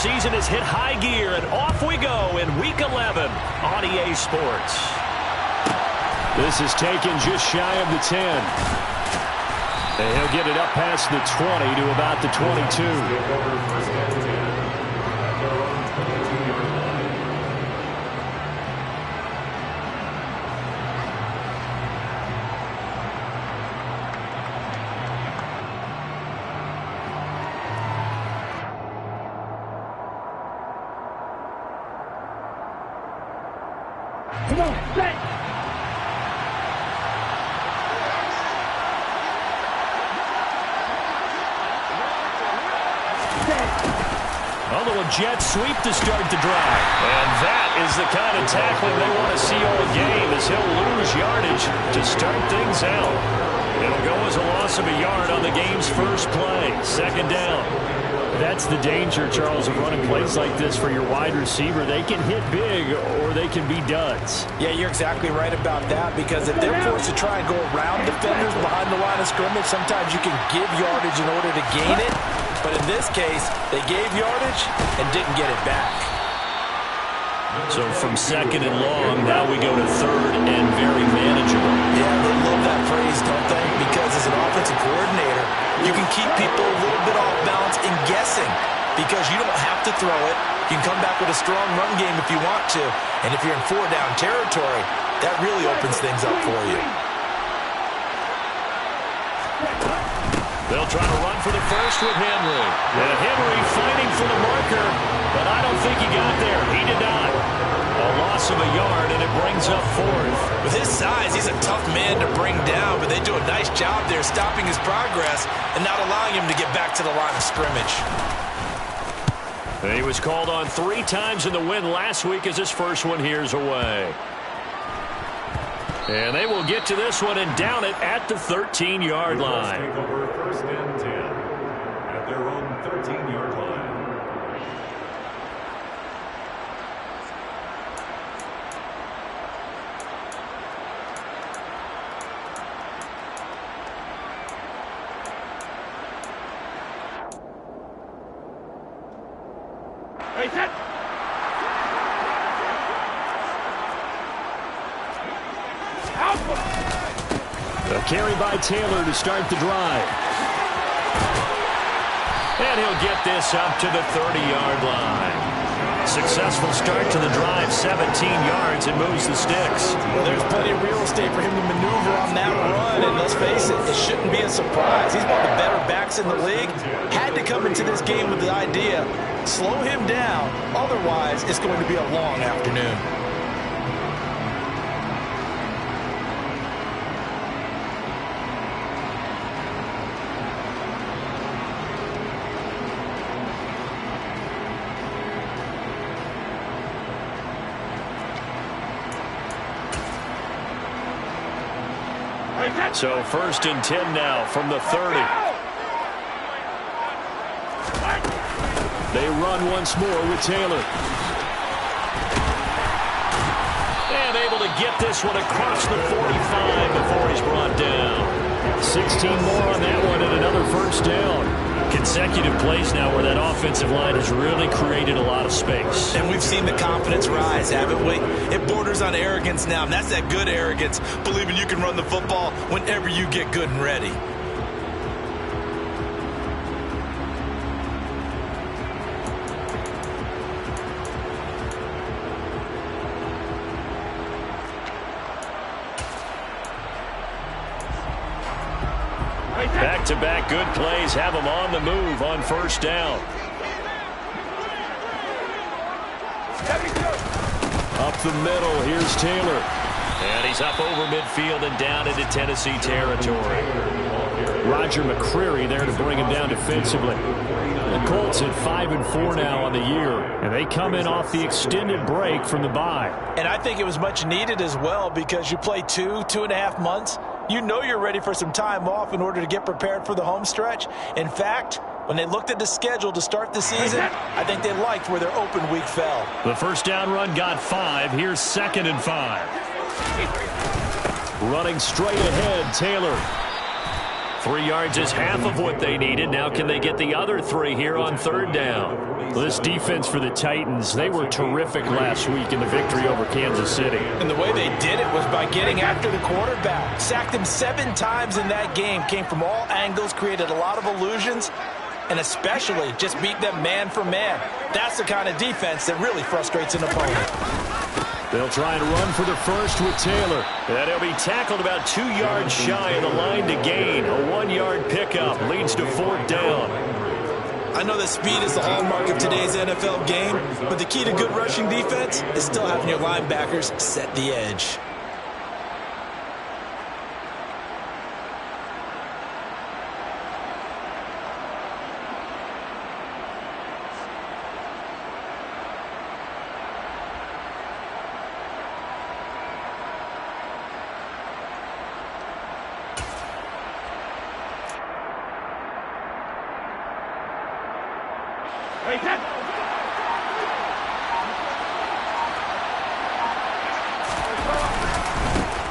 season has hit high gear, and off we go in Week 11 on EA Sports. This is taken just shy of the 10. And he'll get it up past the 20 to about the 22. Come on, set! A little jet sweep to start the drive. And that is the kind of tackling they want to see all game, as he'll lose yardage to start things out. It'll go as a loss of a yard on the game's first play. Second down. That's the danger, Charles, of running plays like this for your wide receiver. They can hit big or they can be duds. Yeah, you're exactly right about that, because if they're forced to try and go around defenders behind the line of scrimmage, sometimes you can give yardage in order to gain it. But in this case, they gave yardage and didn't get it back. So from second and long, now we go to third and very manageable. Yeah, they love that phrase, don't they? Because as an offensive coordinator, you can keep people a little bit off balance and guessing, because you don't have to throw it. You can come back with a strong run game if you want to. And if you're in four-down territory, that really opens things up for you. They'll try to run for the first with Henry. And Henry fighting for the marker, but I don't think he got there. He did not. A loss of a yard, and it brings up fourth. With his size, he's a tough man to bring down, but they do a nice job there stopping his progress and not allowing him to get back to the line of scrimmage. He was called on 3 times in the win last week as his first one here's away. And they will get to this one and down it at the 13-yard line. Take over first and 10 at their own 13-yard line. Hey, set! A carry by Taylor to start the drive. And he'll get this up to the 30-yard line. Successful start to the drive, 17 yards, and moves the sticks. Well, there's plenty of real estate for him to maneuver on that run, and let's face it, it shouldn't be a surprise. He's one of the better backs in the league. Had to come into this game with the idea, slow him down, otherwise it's going to be a long afternoon. So first and 10 now from the 30. They run once more with Taylor. And able to get this one across the 45 before he's brought down. 16 more on that one and another first down. Consecutive plays now where that offensive line has really created a lot of space. And we've seen the confidence rise, haven't we? It borders on arrogance now, and that's that good arrogance, believing you can run the football whenever you get good and ready. Back-to-back good plays have him on the move on first down. Up the middle, here's Taylor. And he's up over midfield and down into Tennessee territory. Roger McCreary there to bring him down defensively. The Colts at 5-4 now on the year, and they come in off the extended break from the bye. And I think it was much needed as well, because you play 2.5 months. You know you're ready for some time off in order to get prepared for the home stretch. In fact, when they looked at the schedule to start the season, I think they liked where their open week fell. The first down run got 5. Here's 2nd and 5. Running straight ahead, Taylor. 3 yards is half of what they needed. Now can they get the other 3 here on third down? Well, this defense for the Titans, they were terrific last week in the victory over Kansas City. And the way they did it was by getting after the quarterback. Sacked him 7 times in that game. Came from all angles, created a lot of illusions, and especially just beat them man for man. That's the kind of defense that really frustrates an opponent. They'll try and run for the first with Taylor. And he'll be tackled about 2 yards shy of the line to gain. A 1-yard pickup leads to fourth down. I know that speed is the hallmark of today's NFL game, but the key to good rushing defense is still having your linebackers set the edge.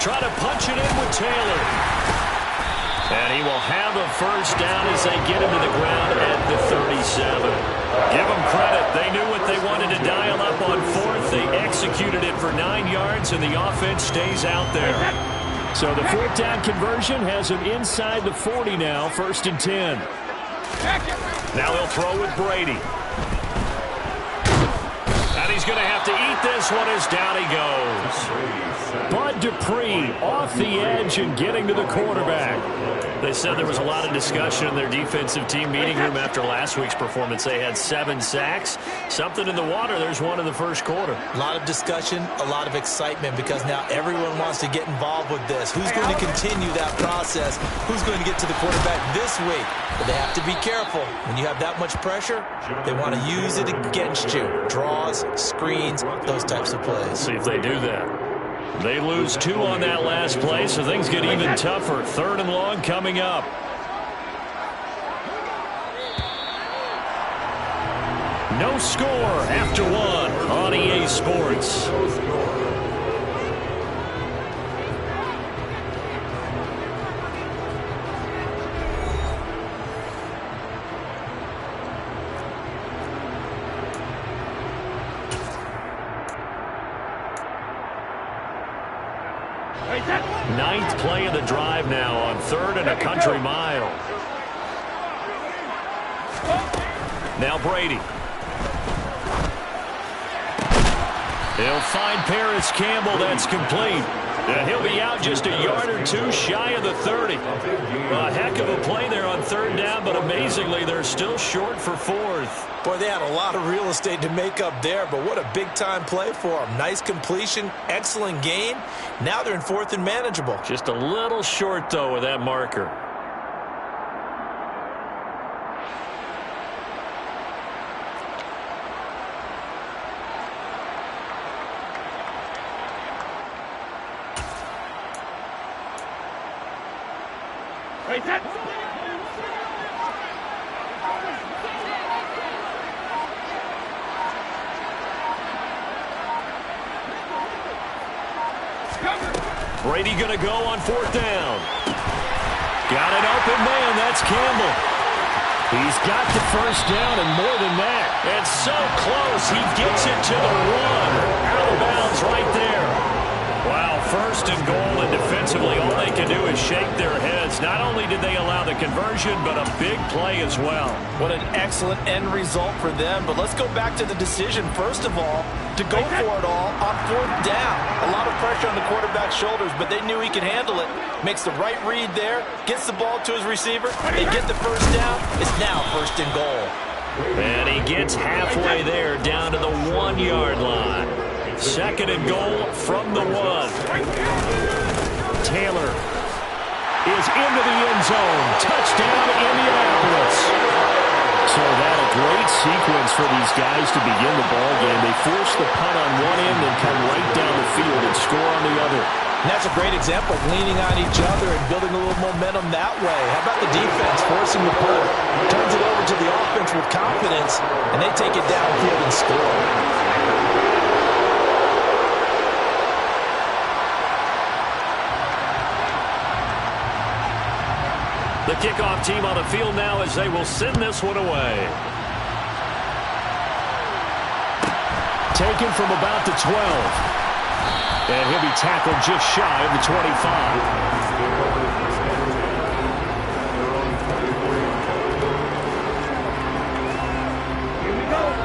Try to punch it in with Taylor. And he will have a first down as they get him to the ground at the 37. Give them credit. They knew what they wanted to dial up on fourth. They executed it for 9 yards, and the offense stays out there. So the fourth down conversion has him inside the 40 now, 1st and 10. Now he'll throw with Brady. And he's going to have to eat this one as down he goes. Bud Dupree off the edge and getting to the quarterback. They said there was a lot of discussion in their defensive team meeting room after last week's performance. They had 7 sacks. Something in the water. There's one in the first quarter. A lot of discussion, a lot of excitement, because now everyone wants to get involved with this. Who's going to continue that process? Who's going to get to the quarterback this week? But they have to be careful. When you have that much pressure, they want to use it against you. Draws, screens, those types of plays. See if they do that. They lose 2 on that last play, so things get even tougher. 3rd and long coming up. No score after 1 on EA Sports. Ninth play of the drive now on 3rd and a country mile. Now Brady. He'll find Paris Campbell. That's complete. And he'll be out just a yard or 2 shy of the 30. A heck of a play there on 3rd down, but amazingly, they're still short for 4th. Boy, they had a lot of real estate to make up there, but what a big-time play for them. Nice completion, excellent gain. Now they're in 4th and manageable. Just a little short, though, with that marker. Brady going to go on 4th down. Got an open man. That's Campbell. He's got the first down and more than that. And so close. He gets it to the 1. Out of bounds right there. Wow, 1st and goal, and defensively all they can do is shake their heads. Not only did they allow the conversion, but a big play as well. What an excellent end result for them. But let's go back to the decision, first of all, to go for it all on 4th down. A lot of pressure on the quarterback's shoulders, but they knew he could handle it. Makes the right read there, gets the ball to his receiver. They get the first down. It's now 1st and goal. And he gets halfway there down to the 1-yard line. 2nd and goal from the 1. Taylor is into the end zone. Touchdown, Indianapolis. So that a great sequence for these guys to begin the ball game. They force the punt on one end and come right down the field and score on the other. And that's a great example of leaning on each other and building a little momentum that way. How about the defense forcing the punt? Turns it over to the offense with confidence, and they take it downfield and score. The kickoff team on the field now as they will send this one away. Taken from about the 12. And he'll be tackled just shy of the 25.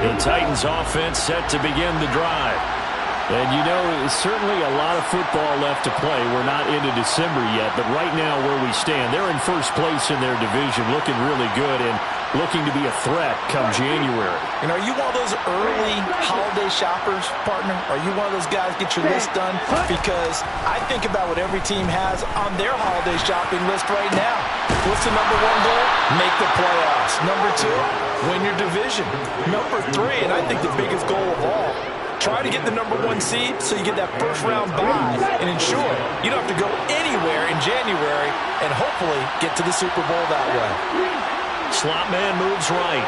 The Titans offense set to begin the drive. And you know, certainly a lot of football left to play. We're not into December yet, but right now where we stand, they're in first place in their division, looking really good and looking to be a threat come January. And are you one of those early holiday shoppers, partner? Are you one of those guys get your list done? Because I think about what every team has on their holiday shopping list right now. What's the number one goal? Make the playoffs. Number two, win your division. Number three, and I think the biggest goal of all, try to get the number one seed so you get that first round bye and ensure you don't have to go anywhere in January and hopefully get to the Super Bowl that way. Slot man moves right.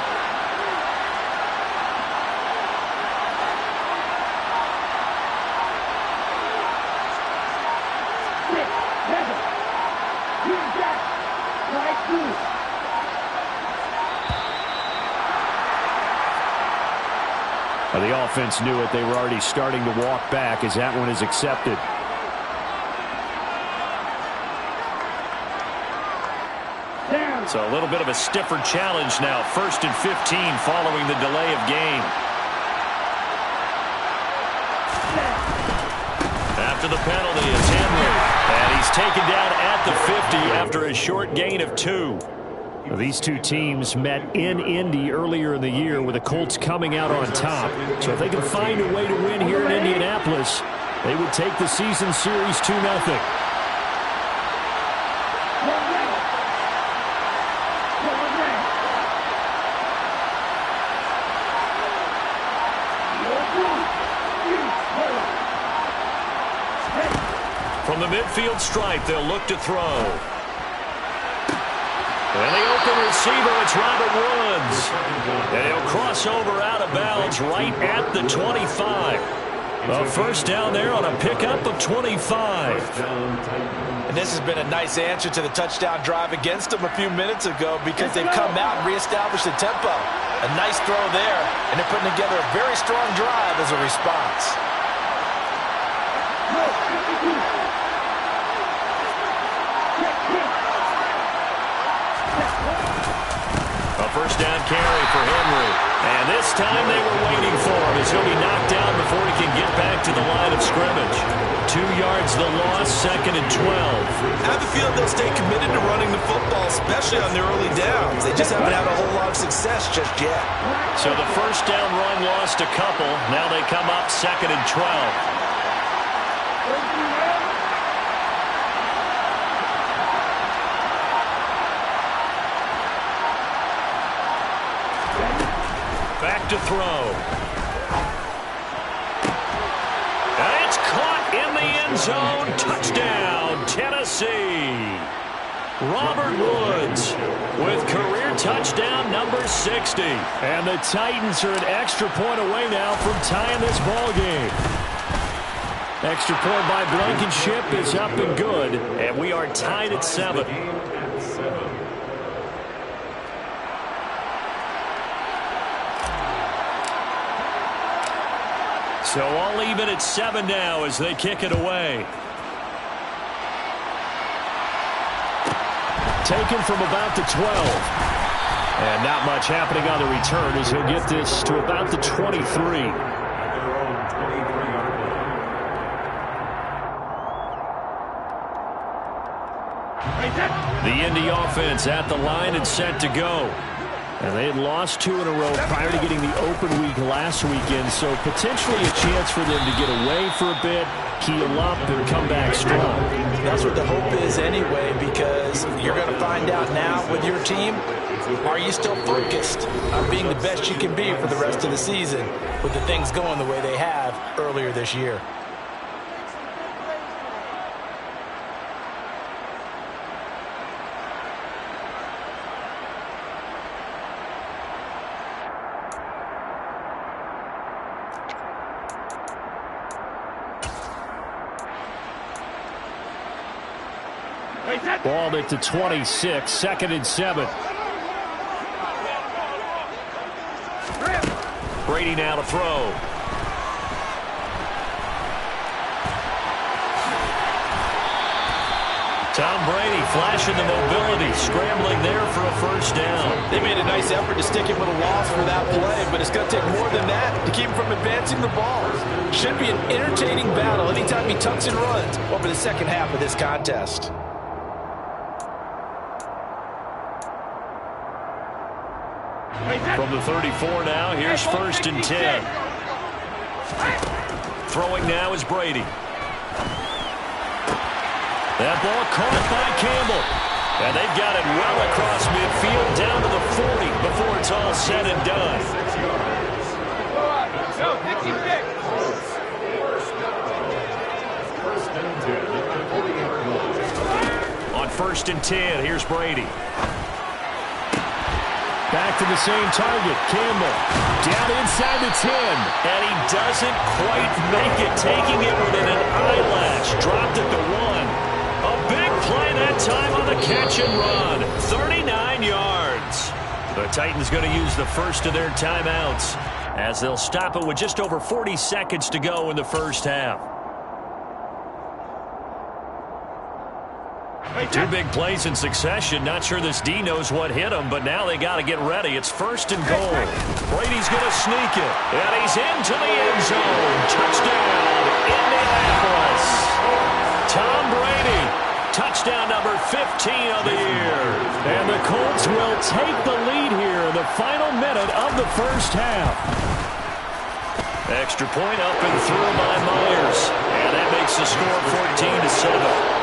Well, the offense knew it. They were already starting to walk back as that one is accepted. So a little bit of a stiffer challenge now. 1st and 15 following the delay of game. After the penalty, it's Henry. And he's taken down at the 50 after a short gain of 2. Well, these two teams met in Indy earlier in the year with the Colts coming out on top. So if they can find a way to win here in Indianapolis, they would take the season series 2-0. From the midfield stripe, they'll look to throw. And the open receiver, it's Robert Woods. And he'll cross over out of bounds right at the 25. A first down there on a pickup of 25. And this has been a nice answer to the touchdown drive against them a few minutes ago because they've come out and reestablished the tempo. A nice throw there, and they're putting together a very strong drive as a response. A first down carry for Henry. And this time they were waiting for him as he'll be knocked down before he can get back to the line of scrimmage. 2 yards the loss, 2nd and 12. I have a feeling they'll stay committed to running the football, especially on their early downs. They just haven't had a whole lot of success just yet. So the first down run lost a couple. Now they come up 2nd and 12. Back to throw. And it's caught in the end zone. Touchdown, Tennessee. Robert Woods with career touchdown number 60. And the Titans are an extra point away now from tying this ball game. Extra point by Blankenship is up and good. And we are tied at 7. So all even at 7 now as they kick it away. Taken from about the 12. And not much happening on the return as he'll get this to about the 23. The Indy offense at the line and set to go. And they had lost 2 in a row prior to getting the open week last weekend, so potentially a chance for them to get away for a bit, heal up, and come back strong. That's what the hope is anyway, because you're going to find out now with your team, are you still focused on being the best you can be for the rest of the season with the things going the way they have earlier this year? Ball at the 26, 2nd and 7. Brady now to throw. Tom Brady flashing the mobility, scrambling there for a first down. They made a nice effort to stick him with a loss for that play, but it's going to take more than that to keep him from advancing the ball. Should be an entertaining battle anytime he tucks and runs over the second half of this contest. From the 34 now, here's 1st and 10. Throwing now is Brady. That ball caught by Campbell. And they've got it well across midfield down to the 40 before it's all said and done. On 1st and 10, here's Brady. Back to the same target, Campbell. Down inside the 10. And he doesn't quite make it, taking it within an eyelash. Dropped at the 1. A big play that time on the catch and run. 39 yards. The Titans going to use the first of their timeouts as they'll stop it with just over 40 seconds to go in the first half. Two big plays in succession. Not sure this D knows what hit him, but now they got to get ready. It's 1st and goal. Brady's going to sneak it. And he's into the end zone. Touchdown, Indianapolis. Tom Brady, touchdown number 15 of the year. And the Colts will take the lead here in the final minute of the first half. Extra point up and through by Myers. And that makes the score 14-7.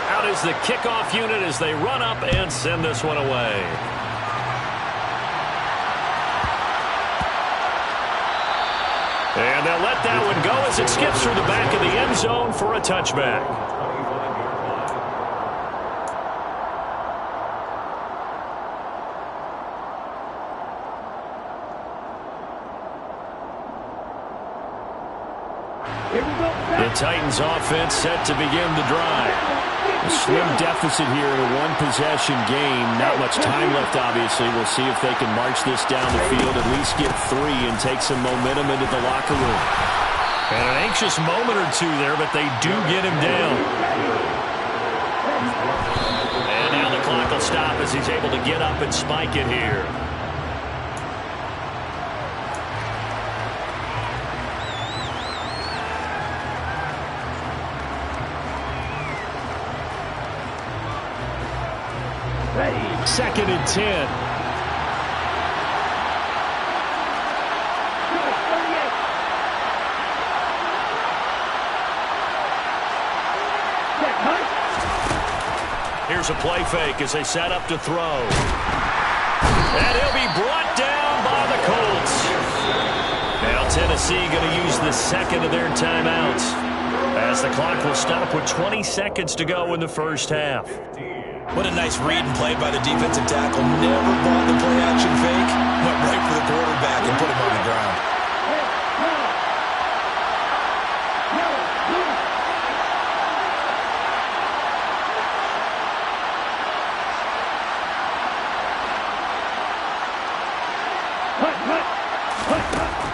Out is the kickoff unit as they run up and send this one away. And they'll let that one go as it skips through the back of the end zone for a touchback. The Titans offense set to begin the drive. A slim deficit here in a one-possession game. Not much time left, obviously. We'll see if they can march this down the field, at least get 3 and take some momentum into the locker room. And an anxious moment or two there, but they do get him down. And now the clock will stop as he's able to get up and spike it here. Ready. 2nd and 10. Here's a play fake as they set up to throw. And he'll be brought down by the Colts. Now Tennessee going to use the second of their timeouts as the clock will stop with 20 seconds to go in the first half. What a nice read and play by the defensive tackle. Never bought the play-action fake. Went right for the quarterback and put him on the ground.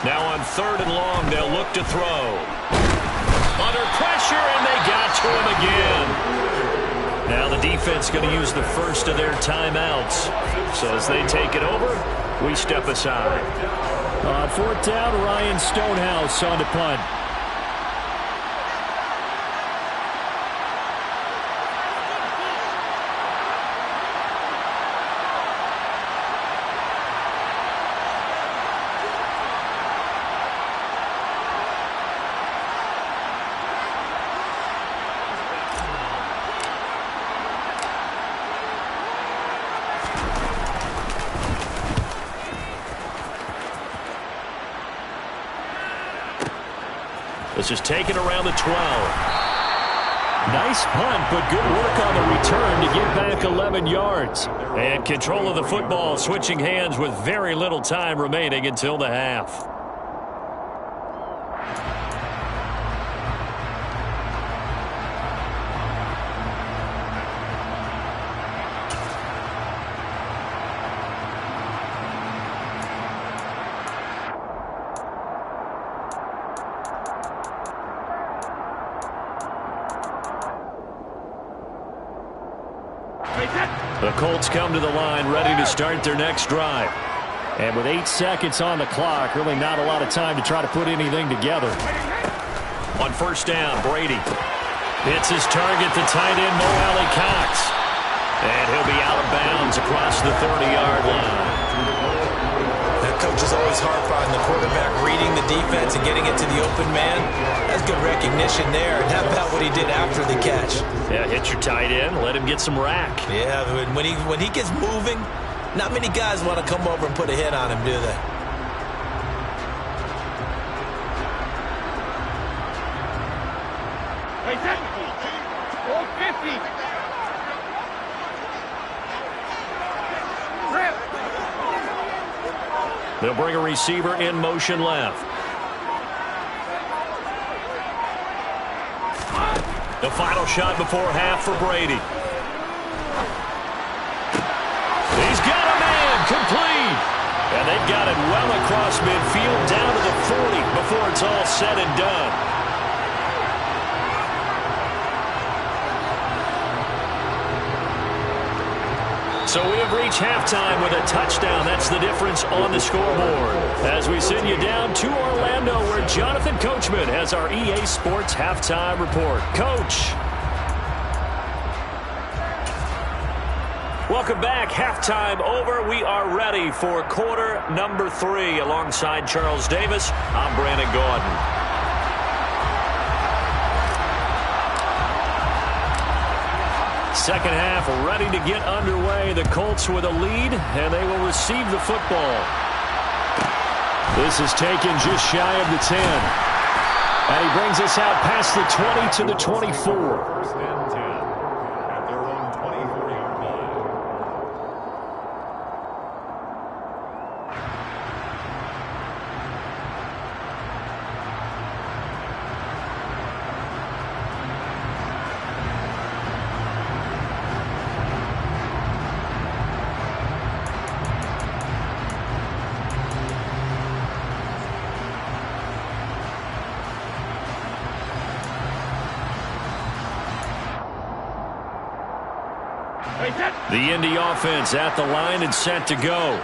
Now on 3rd and long, they'll look to throw. Under pressure, and they got to him again. Now the defense going to use the first of their timeouts. So as they take it over, we step aside. On 4th down, Ryan Stonehouse on the punt. This is taken around the 12. Nice punt, but good work on the return to get back 11 yards. And control of the football, switching hands with very little time remaining until the half. The Colts come to the line ready to start their next drive. And with 8 seconds on the clock, really not a lot of time to try to put anything together. On first down, Brady hits his target, the tight end, Mo Alley Cox. And he'll be out of bounds across the 30-yard line. That coach is always harp on the quarterback reading the defense and getting it to the open man. That's good recognition there. And how about what he did after the catch? Yeah, hit your tight end, let him get some rack. Yeah, when he gets moving, not many guys want to come over and put a hit on him, do they? Hey, set. 450. Grip. They'll bring a receiver in motion left. The final shot before half for Brady. He's got a man, complete. And they've got it well across midfield down to the 40 before it's all said and done. So we have reached halftime with a touchdown. That's the difference on the scoreboard. As we send you down to Orlando, where Jonathan Coachman has our EA Sports halftime report. Coach. Welcome back. Halftime over. We are ready for quarter number 3. Alongside Charles Davis, I'm Brandon Gaudin. Second half ready to get underway. The Colts with a lead, and they will receive the football. This is taken just shy of the 10. And he brings us out past the 20 to the 24. First and 10 at their own 24-yard line. The Indy offense at the line and set to go.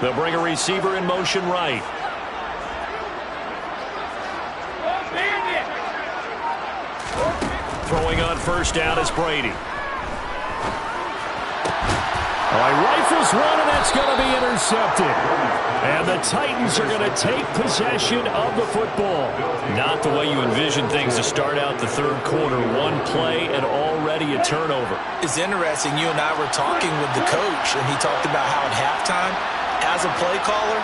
They'll bring a receiver in motion right. Throwing on first down is Brady. He rifles one, and that's going to be intercepted. And the Titans are going to take possession of the football. Not the way you envision things to start out the third quarter. One play and already a turnover. It's interesting. You and I were talking with the coach, and he talked about how at halftime, as a play caller,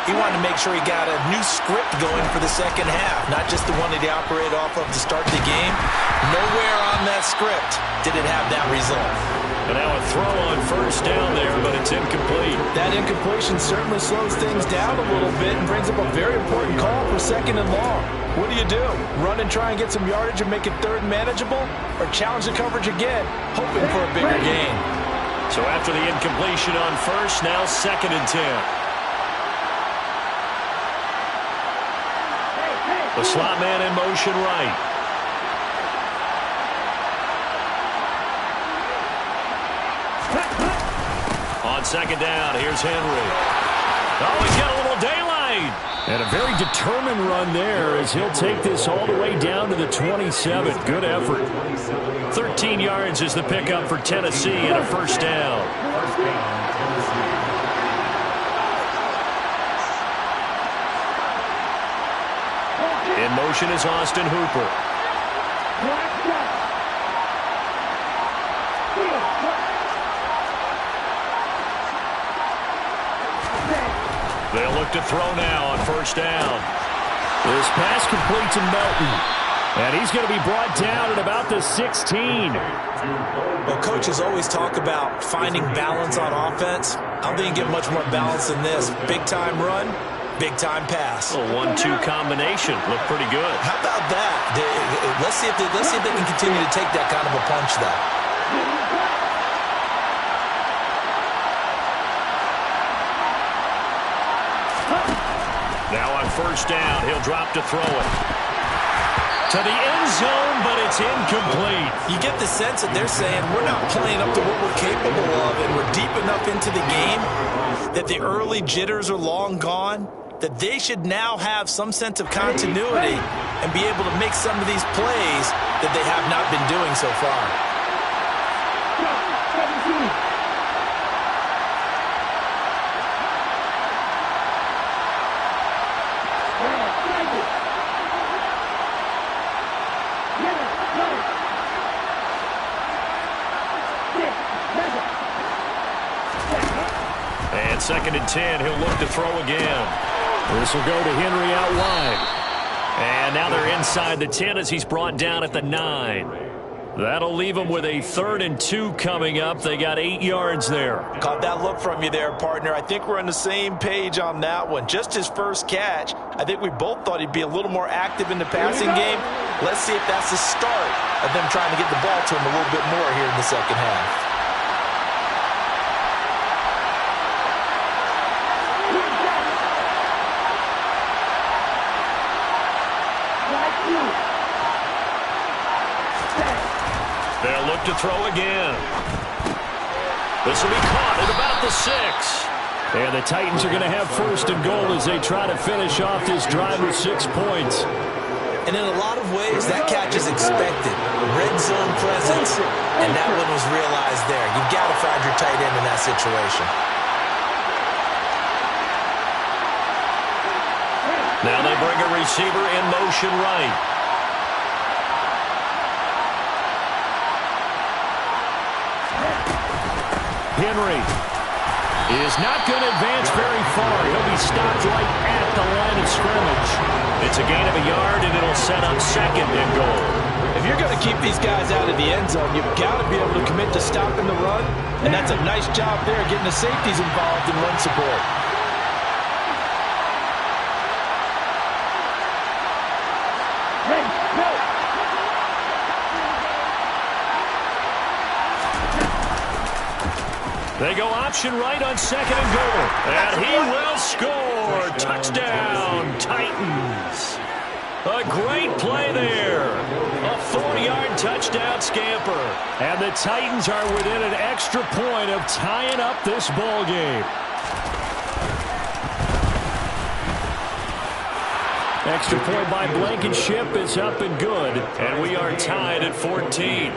he wanted to make sure he got a new script going for the second half, not just the one that he operated off of to start the game. Nowhere on that script did it have that result. And now a throw on first down there, but it's incomplete. That incompletion certainly slows things down a little bit and brings up a very important call for second and long. What do? Run and try and get some yardage and make it third manageable? Or challenge the coverage again, hoping for a bigger gain? So after the incompletion on first, now second and 10. The slot man in motion right. On second down, here's Henry. Oh, he's got a little daylight. And a very determined run there as he'll take this all the way down to the 27. Good effort. 13 yards is the pickup for Tennessee and a first down. In motion is Austin Hooper. They'll look to throw now on first down. This pass complete to Melton. And he's going to be brought down at about the 16. Well, coaches always talk about finding balance on offense. I don't think you get much more balance than this. Big-time run, big-time pass. A 1-2 combination. Looked pretty good. How about that? Let's see if they can continue to take that kind of a punch, though. Now on first down, he'll drop to throw it. To the end zone, but it's incomplete. You get the sense that they're saying we're not playing up to what we're capable of, and we're deep enough into the game that the early jitters are long gone, that they should now have some sense of continuity and be able to make some of these plays that they have not been doing so far. And 2nd and 10, he'll look to throw again. This will go to Henry out wide. And now they're inside the 10 as he's brought down at the 9. That'll leave them with a 3rd and 2 coming up. They got 8 yards there. Caught that look from you there, partner. I think we're on the same page on that one. Just his first catch, I think we both thought he'd be a little more active in the passing game. Let's see if that's the start of them trying to get the ball to him a little bit more here in the second half. They'll look to throw again. This will be caught at about the 6. And the Titans are going to have 1st and goal as they try to finish off this drive with 6 points. And in a lot of ways, that catch is expected. Red zone presence, and that one was realized there. You've got to find your tight end in that situation. Now they bring a receiver in motion right. Henry is not going to advance very far. He'll be stopped right at the line of scrimmage. It's a gain of a yard, and it'll set up 2nd and goal. If you're going to keep these guys out of the end zone, you've got to be able to commit to stopping the run, and that's a nice job there getting the safeties involved in run support. They go option right on 2nd and goal. And he will score. Touchdown, Titans. A great play there. A 4-yard touchdown scamper. And the Titans are within an extra point of tying up this ball game. Extra point by Blankenship is up and good. And we are tied at 14.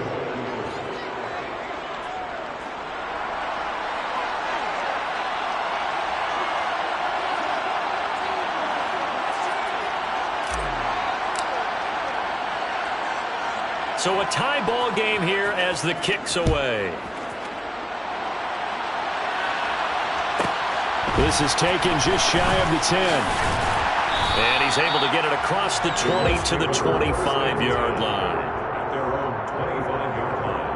So a tie ball game here as the kick's away. This is taken just shy of the 10. And he's able to get it across the 20 to the 25-yard line. At their own 25-yard line.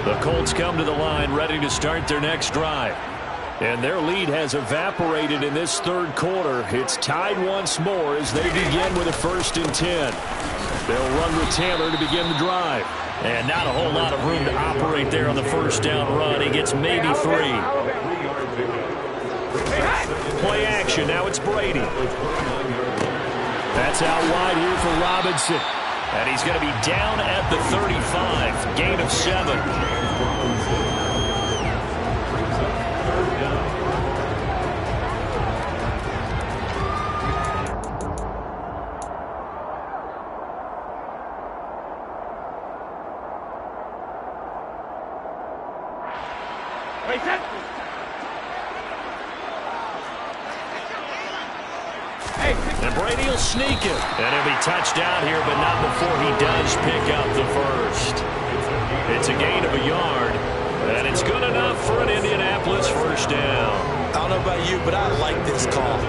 The Colts come to the line ready to start their next drive. And their lead has evaporated in this 3rd quarter. It's tied once more as they begin with a 1st and 10. They'll run with Taylor to begin the drive. And not a whole lot of room to operate there on the 1st down run. He gets maybe 3. Play action. Now it's Brady. That's out wide here for Robinson. And he's going to be down at the 35. Gain of 7. And Brady will sneak it. And he'll be touched down here, but not before he does pick up the 1st. It's a gain of a yard, and it's good enough for an Indianapolis 1st down. I don't know about you, but I like this call.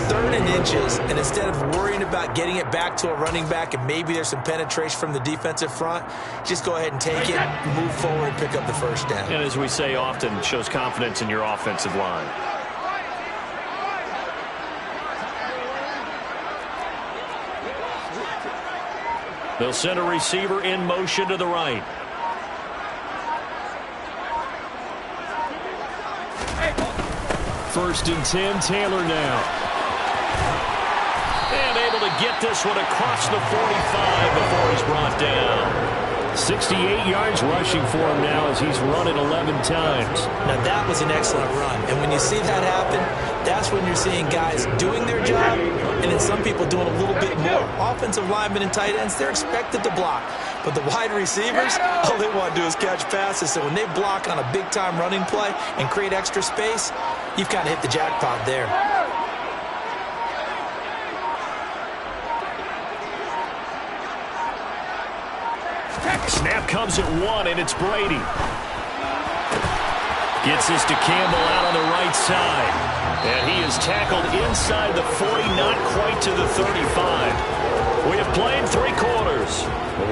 3rd and inches, and instead of worrying about getting it back to a running back and maybe there's some penetration from the defensive front, just go ahead and take it, move forward, and pick up the 1st down. And as we say often, shows confidence in your offensive line. They'll send a receiver in motion to the right. First and 10, Taylor now. And able to get this one across the 45 before he's brought down. 68 yards rushing for him now as he's run it 11 times. Now that was an excellent run. And when you see that happen, that's when you're seeing guys doing their job and then some people doing a little bit more. Offensive linemen and tight ends, they're expected to block. But the wide receivers, all they want to do is catch passes. So when they block on a big-time running play and create extra space, you've kind of hit the jackpot there. Snap comes at 1, and it's Brady. Gets this to Campbell out on the right side. And he is tackled inside the 40, not quite to the 35. We have played 3 quarters.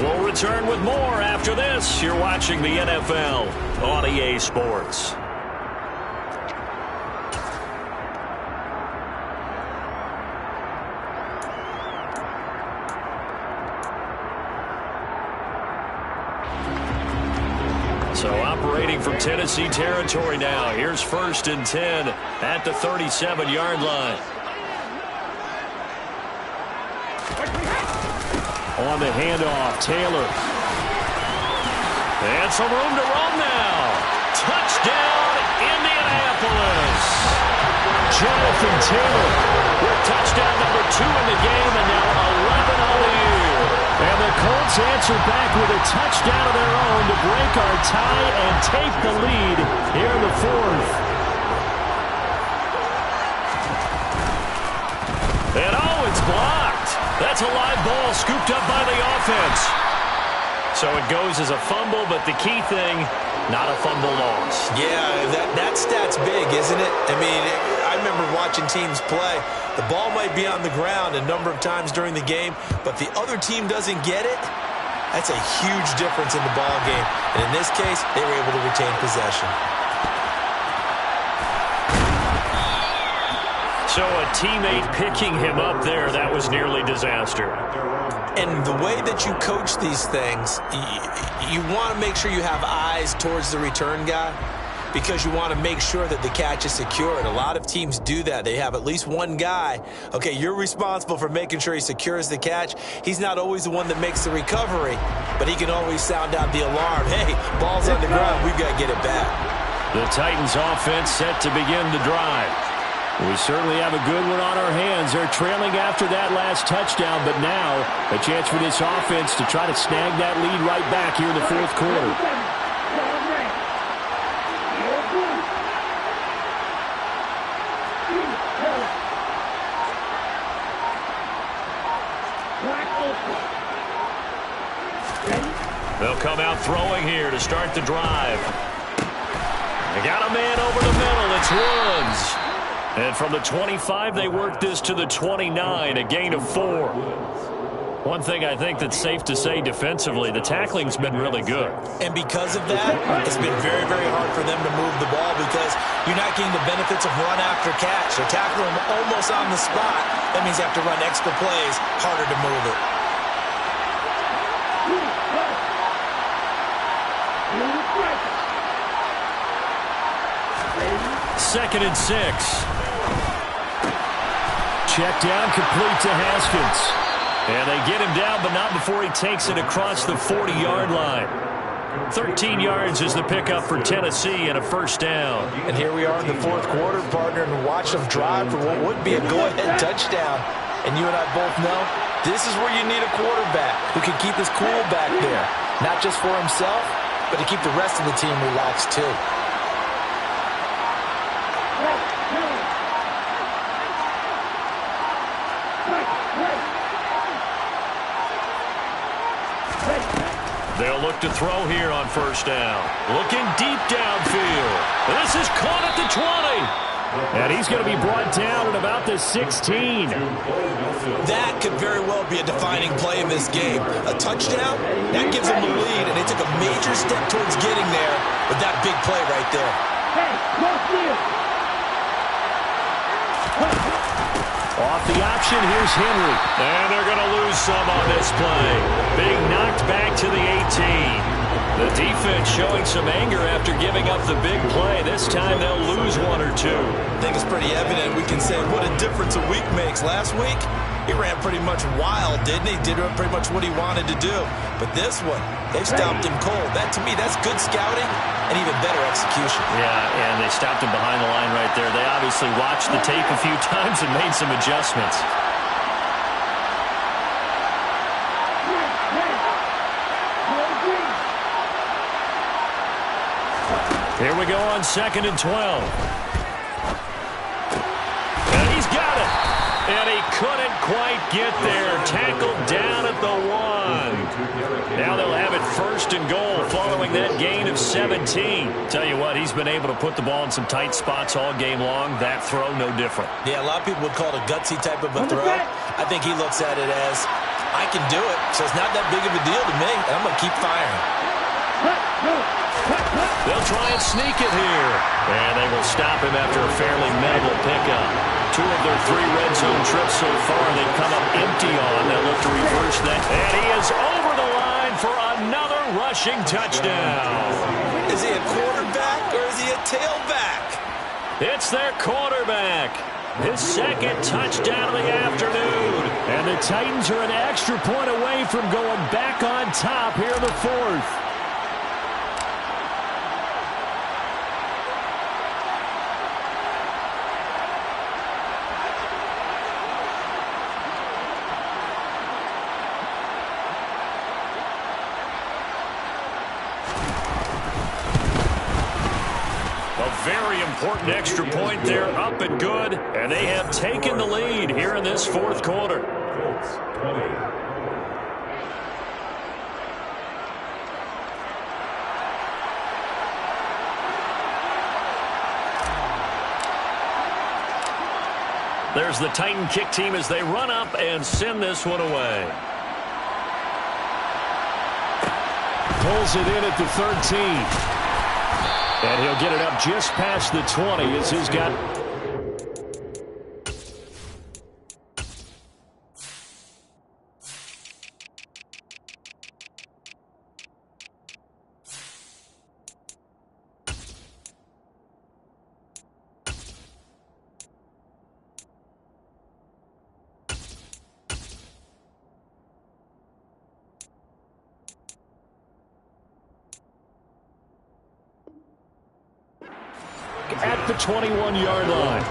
We'll return with more after this. You're watching the NFL on EA Sports. So operating from Tennessee territory now. Here's first and 10 at the 37-yard line. On the handoff, Taylor. And some room to run now. Touchdown, Indianapolis. Jonathan Taylor with touchdown number 2 in the game, and now 11 on the year. And the Colts answer back with a touchdown of their own to break our tie and take the lead here in the 4th. And oh, it's blocked. That's a live ball scooped up by the offense. So it goes as a fumble, but the key thing, not a fumble loss. Yeah, that stat's big, isn't it? I mean, I remember watching teams play. The ball might be on the ground a number of times during the game, but the other team doesn't get it. That's a huge difference in the ball game. And in this case, they were able to retain possession. So a teammate picking him up there, that was nearly disaster. And the way that you coach these things, you want to make sure you have eyes towards the return guy because you want to make sure that the catch is secured. A lot of teams do that. They have at least one guy. Okay, you're responsible for making sure he secures the catch. He's not always the one that makes the recovery, but he can always sound out the alarm. Hey, ball's on the ground. We've got to get it back. The Titans offense set to begin the drive. We certainly have a good one on our hands. They're trailing after that last touchdown, but now a chance for this offense to try to snag that lead right back here in the 4th quarter. They'll come out throwing here to start the drive. They got a man over the middle. It's Woods. And from the 25, they work this to the 29, a gain of 4. One thing I think that's safe to say defensively, the tackling's been really good. And because of that, it's been very, very hard for them to move the ball because you're not getting the benefits of run after catch. They're tackling them almost on the spot. That means you have to run extra plays, harder to move it. Second and 6. Check down, complete to Haskins. And they get him down, but not before he takes it across the 40-yard line. 13 yards is the pickup for Tennessee and a first down. And here we are in the 4th quarter, partner, and watch them drive for what would be a go-ahead touchdown. And you and I both know this is where you need a quarterback who can keep his cool back there. Not just for himself, but to keep the rest of the team relaxed too. They'll look to throw here on first down. Looking deep downfield. This is caught at the 20. And he's going to be brought down at about the 16. That could very well be a defining play in this game. A touchdown, that gives them the lead, and they took a major step towards getting there with that big play right there. Off the option, here's Henry. And they're going to lose some on this play. Being knocked back to the 18. The defense showing some anger after giving up the big play. This time they'll lose one or two. I think it's pretty evident. We can say what a difference a week makes. Last week, he ran pretty much wild, didn't he? Did pretty much what he wanted to do. But this one, they stopped him cold. That, to me, that's good scouting and even better execution. Yeah, and they stopped him behind the line right there. They obviously watched the tape a few times and made some adjustments. Here we go on 2nd and 12. And he's got it. And he couldn't quite get there. Tackled down at the 1. Now they'll have it 1st and goal following that gain of 17. Tell you what, he's been able to put the ball in some tight spots all game long. That throw, no different. Yeah, a lot of people would call it a gutsy type of a throw. I think he looks at it as, I can do it, so it's not that big of a deal to me, and I'm going to keep firing. They'll try and sneak it here. And they will stop him after a fairly minimal pickup. 2 of their 3 red zone trips so far they've come up empty on. They'll look to reverse that. And he is over the line for another rushing touchdown. Is he a quarterback or is he a tailback? It's their quarterback. His 2nd touchdown of the afternoon. And the Titans are an extra point away from going back on top here in the 4th. Very important extra point there, up and good, and they have taken the lead here in this 4th quarter. There's the Titan kick team as they run up and send this one away. Pulls it in at the 13. And he'll get it up just past the 20 as he's got... at the 21-yard line.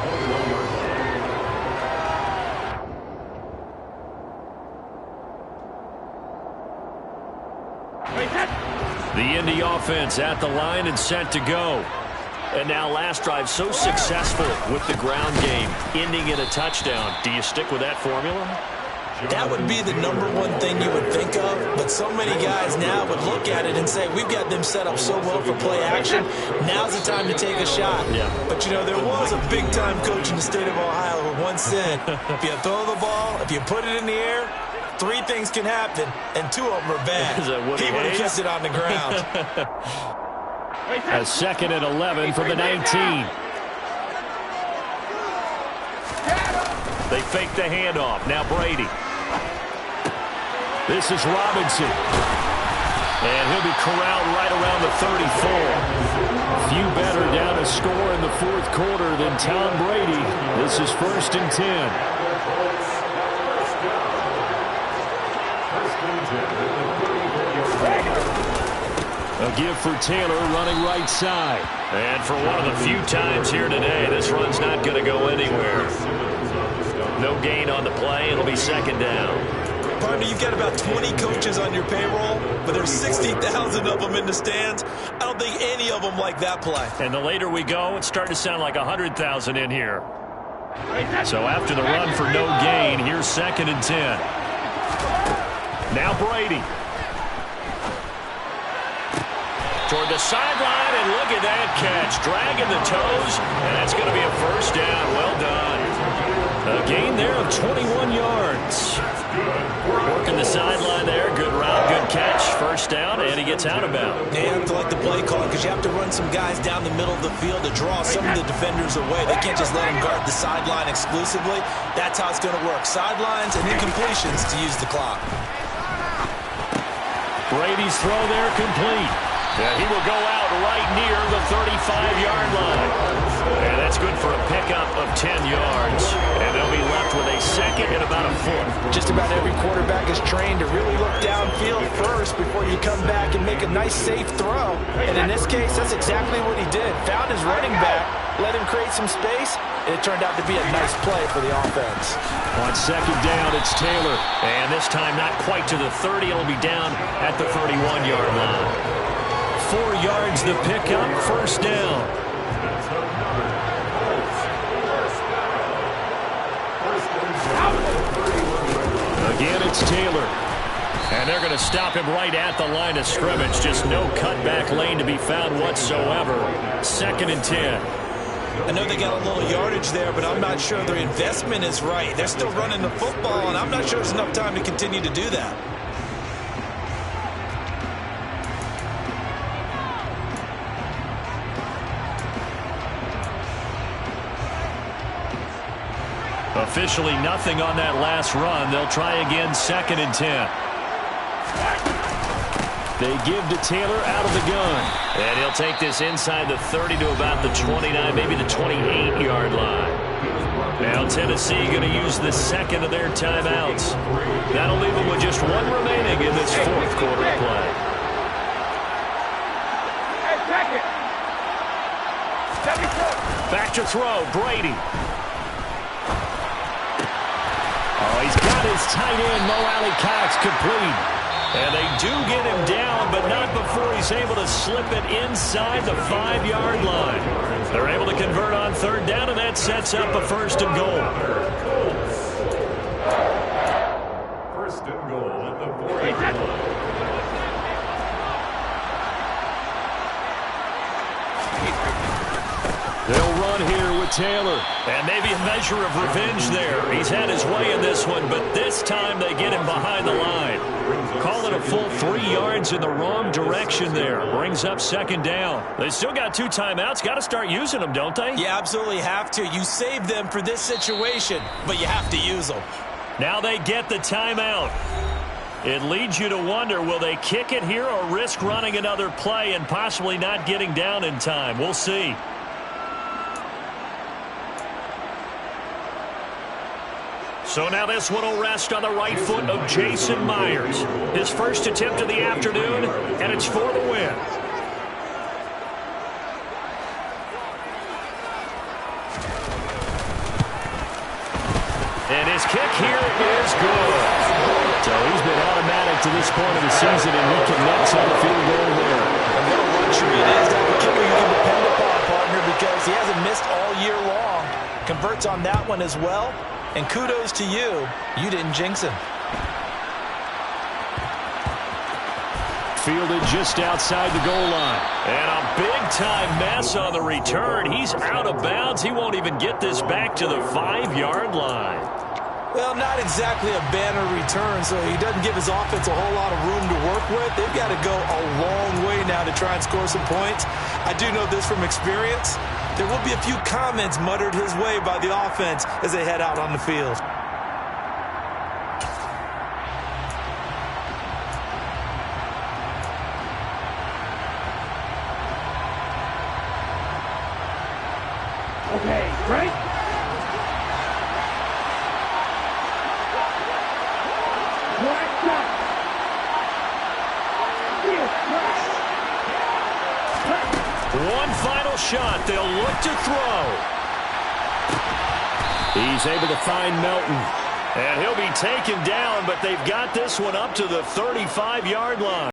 The Indy offense at the line and set to go. And now last drive so successful with the ground game, ending in a touchdown. Do you stick with that formula? That would be the #1 thing you would think of, but so many guys now would look at it and say, we've got them set up so well for play action, now's the time to take a shot. Yeah. But, you know, there was a big-time coach in the state of Ohio who once said, if you throw the ball, if you put it in the air, 3 things can happen, and 2 of them are bad. He would have kept it on the ground. A 2nd and 11 from the 19. They fake the handoff. Now Brady. This is Robinson. And he'll be corralled right around the 34. Few better down a score in the 4th quarter than Tom Brady. This is 1st and 10. A give for Taylor running right side. And for one of the few times here today, this run's not going to go anywhere. No gain on the play. It'll be 2nd down. Partner, you've got about 20 coaches on your payroll, but there's 60,000 of them in the stands. I don't think any of them like that play. And the later we go, it's starting to sound like 100,000 in here. So after the run for no gain, here's 2nd and 10. Now Brady. Toward the sideline, and look at that catch. Dragging the toes, and that's going to be a 1st down. Well done. A gain there of 21 yards. Working the sideline there. Good route, good catch. 1st down, and he gets out of bounds. They have to like the play call because you have to run some guys down the middle of the field to draw some of the defenders away. They can't just let them guard the sideline exclusively. That's how it's going to work. Sidelines and incompletions to use the clock. Brady's throw there complete. Yeah, he will go out right near the 35-yard line. And that's good for a pickup of 10 yards. And they'll be left with a second and about a foot. Just about every quarterback is trained to really look downfield first before you come back and make a nice, safe throw. And in this case, that's exactly what he did. Found his running back, let him create some space, and it turned out to be a nice play for the offense. On second down, it's Taylor. And this time not quite to the 30. It'll be down at the 31-yard line. 4 yards the pickup, first down. Again, it's Taylor. And they're going to stop him right at the line of scrimmage. Just no cutback lane to be found whatsoever. 2nd and 10. I know they got a little yardage there, but I'm not sure their investment is right. They're still running the football, and I'm not sure there's enough time to continue to do that. Officially nothing on that last run. They'll try again, 2nd and 10. They give to Taylor out of the gun. And he'll take this inside the 30 to about the 29, maybe the 28-yard line. Now Tennessee going to use the second of their timeouts. That'll leave them with just one remaining in this fourth quarter of play. Back to throw, Brady. Oh, he's got his tight end, Mo Alley-Cox, complete. And they do get him down, but not before he's able to slip it inside the 5-yard line. They're able to convert on third down, and that sets up a 1st and goal. 1st and goal at the 40-yard line. They'll run here with Taylor. And maybe a measure of revenge there. He's had his way in this one, but this time they get him behind the line. Call it a full 3 yards in the wrong direction there. Brings up 2nd down. They still got 2 timeouts. Got to start using them, don't they? You absolutely have to. You save them for this situation, but you have to use them. Now they get the timeout. It leads you to wonder, will they kick it here or risk running another play and possibly not getting down in time? We'll see. So now this one will rest on the right foot of Jason Myers. His first attempt of the afternoon, and it's for the win. And his kick here is good. So he's been automatic to this point of the season, and he connects on the field goal there. And what a luxury it is to have a kicker you can depend upon, partner, because he hasn't missed all year long. Converts on that one as well. And kudos to you. You didn't jinx him. Fielded just outside the goal line. And a big-time mess on the return. He's out of bounds. He won't even get this back to the 5-yard line. Well, not exactly a banner return, so he doesn't give his offense a whole lot of room to work with. They've got to go a long way now to try and score some points. I do know this from experience. There will be a few comments muttered his way by the offense as they head out on the field. Okay, ready? One final shot. They'll look to throw. He's able to find Melton. And he'll be taken down, but they've got this one up to the 35-yard line.